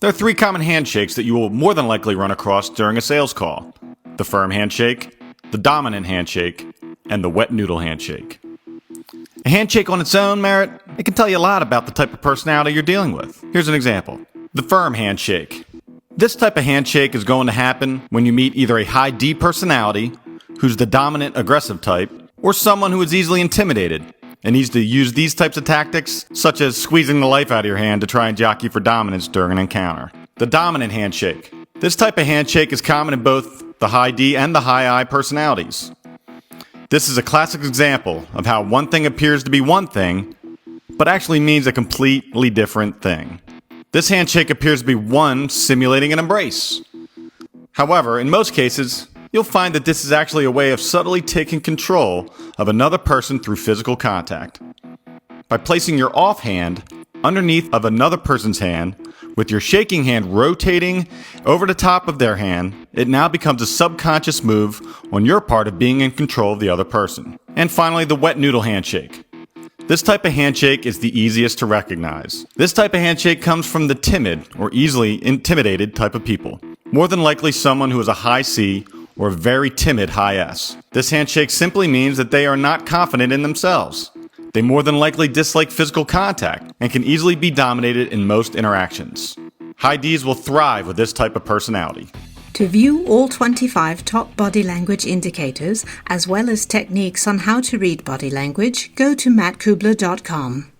There are 3 common handshakes that you will more than likely run across during a sales call: the firm handshake, the dominant handshake, and the wet noodle handshake. A handshake on its own, Merritt, it can tell you a lot about the type of personality you're dealing with. Here's an example. The firm handshake. This type of handshake is going to happen when you meet either a high D personality, who's the dominant aggressive type, or someone who is easily intimidated and needs to use these types of tactics, such as squeezing the life out of your hand to try and jockey for dominance during an encounter. The dominant handshake. This type of handshake is common in both the high D and the high I personalities. This is a classic example of how one thing appears to be one thing, but actually means a completely different thing. This handshake appears to be one simulating an embrace. However, in most cases, you'll find that this is actually a way of subtly taking control of another person through physical contact. By placing your offhand underneath of another person's hand, with your shaking hand rotating over the top of their hand, it now becomes a subconscious move on your part of being in control of the other person. And finally, the wet noodle handshake. This type of handshake is the easiest to recognize. This type of handshake comes from the timid or easily intimidated type of people. More than likely someone who is a high C or a very timid high S. This handshake simply means that they are not confident in themselves. They more than likely dislike physical contact and can easily be dominated in most interactions. High Ds will thrive with this type of personality. To view all 25 top body language indicators, as well as techniques on how to read body language, go to mattkubler.com.